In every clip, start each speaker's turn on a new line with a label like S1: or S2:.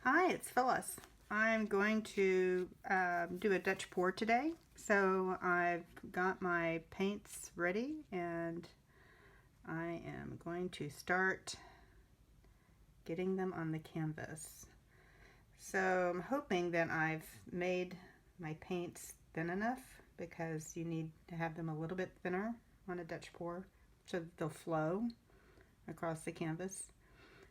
S1: Hi, it's Phyllis. I'm going to do a Dutch pour today. So I've got my paints ready and I am going to start getting them on the canvas. So I'm hoping that I've made my paints thin enough because you need to have them a little bit thinner on a Dutch pour so that they'll flow across the canvas.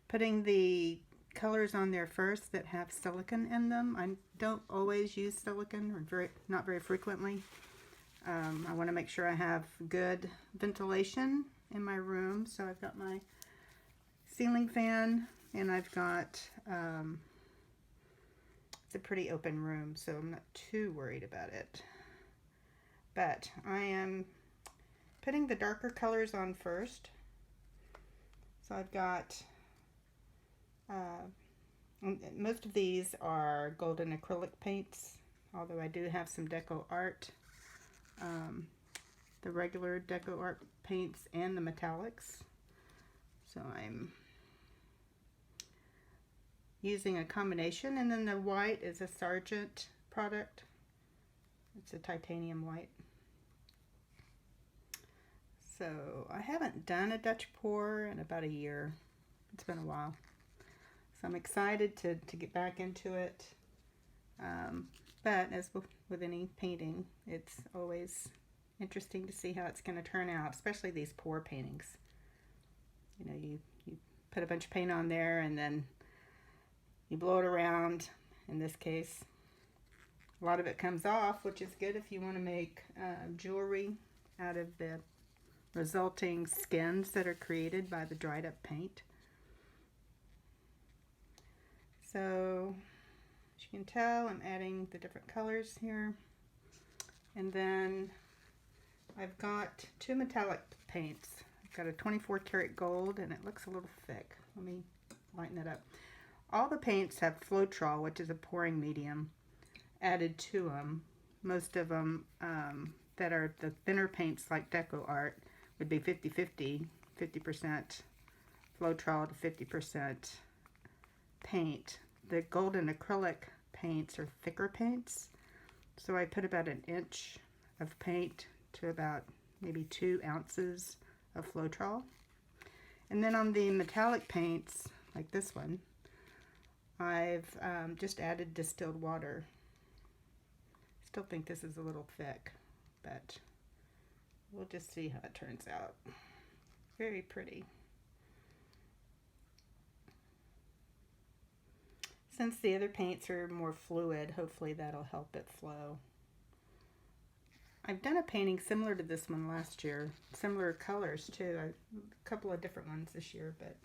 S1: Putting the colors on there first that have silicone in them. I don't always use silicone, or not very frequently. I want to make sure I have good ventilation in my room, so I've got my ceiling fan and I've got it's a pretty open room, so I'm not too worried about it. But I am putting the darker colors on first. So I've got most of these are golden acrylic paints, although I do have some Deco Art, the regular Deco Art paints and the metallics. So I'm using a combination, and then the white is a Sargent product. It's a titanium white. So I haven't done a Dutch pour in about a year. It's been a while. So I'm excited to get back into it. But as with any painting, it's always interesting to see how it's going to turn out, especially these pour paintings. You know, you put a bunch of paint on there and then you blow it around. In this case, a lot of it comes off, which is good if you want to make jewelry out of the resulting skins that are created by the dried up paint. So, as you can tell, I'm adding the different colors here. And then I've got two metallic paints. I've got a 24 karat gold, and it looks a little thick. Let me lighten it up. All the paints have Floetrol, which is a pouring medium, added to them. Most of them that are the thinner paints like Deco Art would be 50-50, 50% Floetrol to 50% paint. The golden acrylic paints are thicker paints, so I put about an inch of paint to about maybe 2 ounces of Floetrol. And then on the metallic paints, like this one, I've just added distilled water. Still think this is a little thick, but we'll just see how it turns out. Very pretty. Since the other paints are more fluid, hopefully that'll help it flow. I've done a painting similar to this one last year. Similar colors too. A couple of different ones this year, but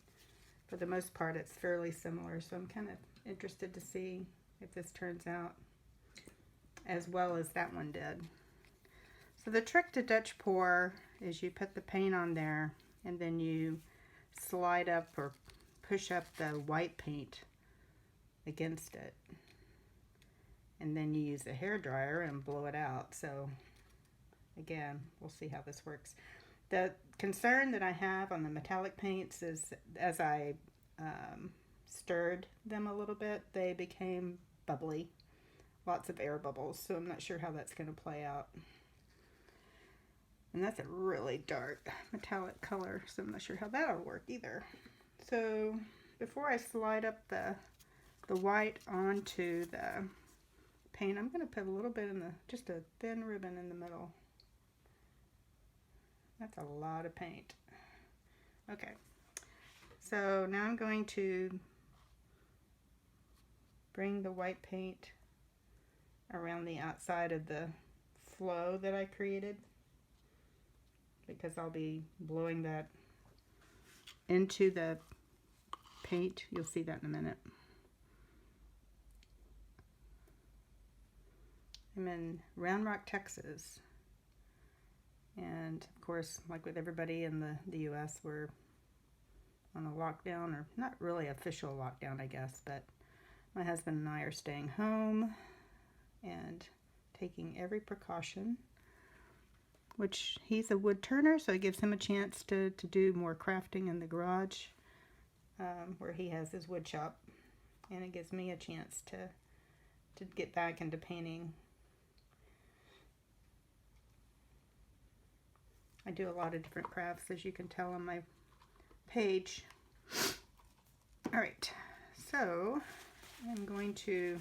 S1: for the most part it's fairly similar. So I'm kind of interested to see if this turns out as well as that one did. So the trick to Dutch pour is you put the paint on there and then you slide up or push up the white paint against it, and then you use a hairdryer and blow it out. So again, we'll see how this works. The concern that I have on the metallic paints is as I stirred them a little bit, they became bubbly, lots of air bubbles, so I'm not sure how that's going to play out. And that's a really dark metallic color, so I'm not sure how that'll work either. So before I slide up the white onto the paint, I'm going to put a little bit in just a thin ribbon in the middle. That's a lot of paint. Okay, so now I'm going to bring the white paint around the outside of the flow that I created, because I'll be blowing that into the paint. You'll see that in a minute. I'm in Round Rock, Texas, and of course, like with everybody in the US, we're on a lockdown, or not really official lockdown, I guess, but my husband and I are staying home and taking every precaution, which he's a wood turner, so it gives him a chance to do more crafting in the garage where he has his wood shop. and it gives me a chance to get back into painting. I do a lot of different crafts, as you can tell on my page. All right, so I'm going to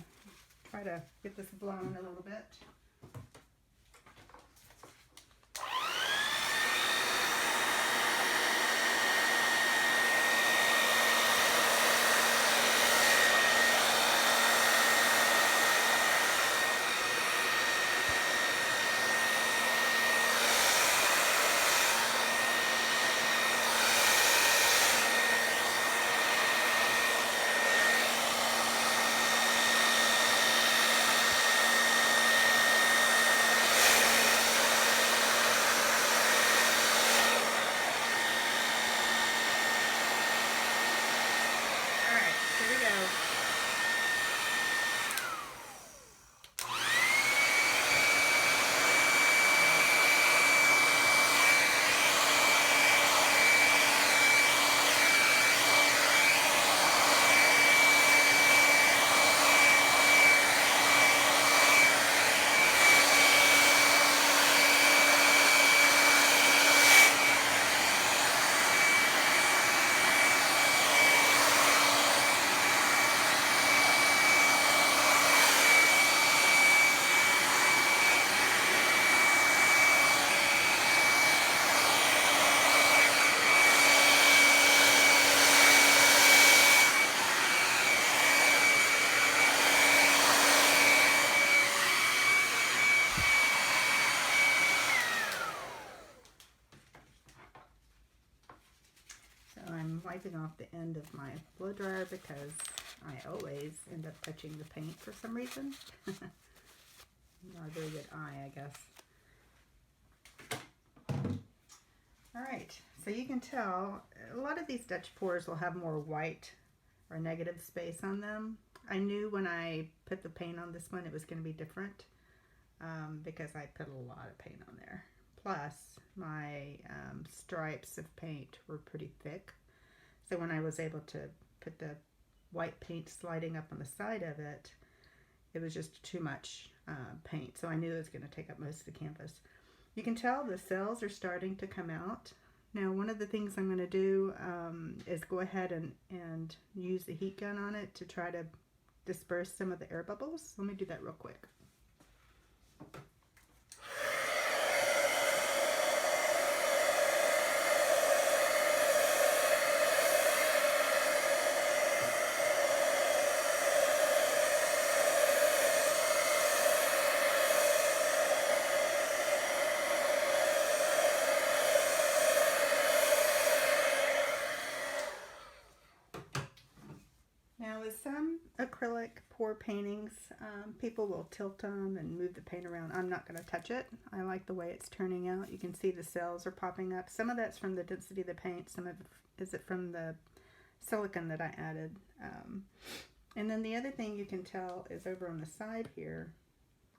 S1: try to get this blown a little bit. Wiping off the end of my blow dryer because I always end up touching the paint for some reason. Not a very good eye, I guess. Alright, so you can tell a lot of these Dutch pours will have more white or negative space on them. I knew when I put the paint on this one it was going to be different because I put a lot of paint on there. Plus, my stripes of paint were pretty thick. So when I was able to put the white paint sliding up on the side of it, it was just too much paint. So I knew it was going to take up most of the canvas. You can tell the cells are starting to come out. Now, one of the things I'm going to do is go ahead and use the heat gun on it to try to disperse some of the air bubbles. Let me do that real quick. Now with some acrylic pour paintings, people will tilt them and move the paint around. I'm not going to touch it. I like the way it's turning out. You can see the cells are popping up. Some of that's from the density of the paint. Some of it is from the silicone that I added. And then the other thing you can tell is over on the side here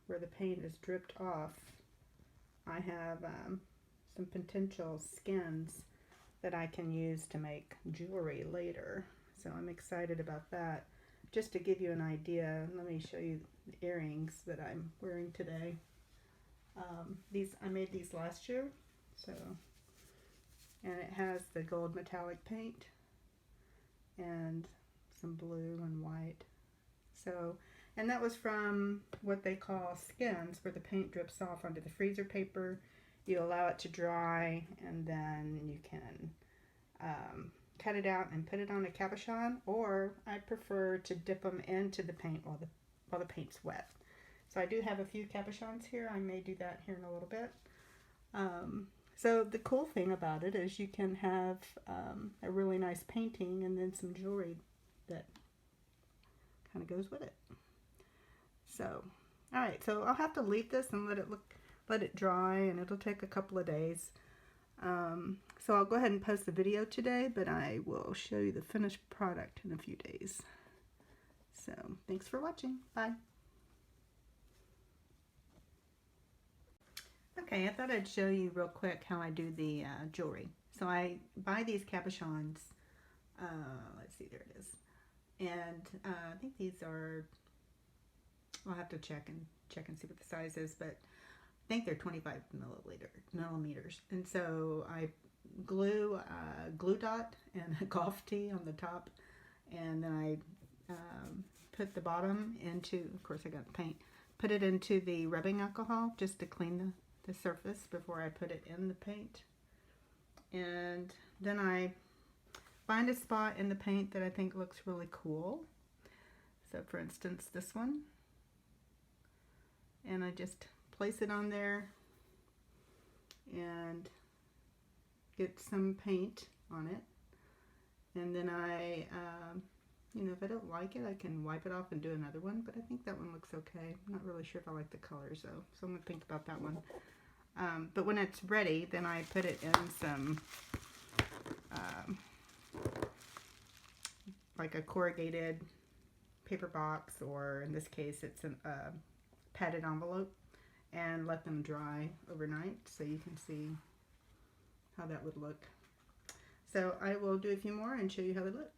S1: where the paint is dripped off. I have some potential skins that I can use to make jewelry later. So I'm excited about that. Just to give you an idea, let me show you the earrings that I'm wearing today. I made these last year, and it has the gold metallic paint and some blue and white. So, and that was from what they call skins, where the paint drips off onto the freezer paper. You allow it to dry, and then you can cut it out and put it on a cabochon, or I prefer to dip them into the paint while the paint's wet. So I do have a few cabochons here. I may do that here in a little bit. So the cool thing about it is you can have a really nice painting and then some jewelry that kind of goes with it. So, all right, so I'll have to leave this and let it dry, and it'll take a couple of days. So I'll go ahead and post the video today, but I will show you the finished product in a few days. So thanks for watching. Bye. Okay, I thought I'd show you real quick how I do the jewelry. So I buy these cabochons. Let's see, there it is. And I think these are, I'll have to check and see what the size is, but I think they're 25 millimeters. And so I glue a glue dot and a golf tee on the top, and then I put the bottom into, of course I got the paint, put it into the rubbing alcohol just to clean the surface before I put it in the paint. And then I find a spot in the paint that I think looks really cool. So for instance, this one. And I just place it on there and get some paint on it. And then I, you know, if I don't like it, I can wipe it off and do another one, but I think that one looks okay. I'm not really sure if I like the colors though, so I'm going to think about that one. But when it's ready, then I put it in some, like a corrugated paper box, or in this case, it's a padded envelope, and let them dry overnight so you can see how that would look. So I will do a few more and show you how they look.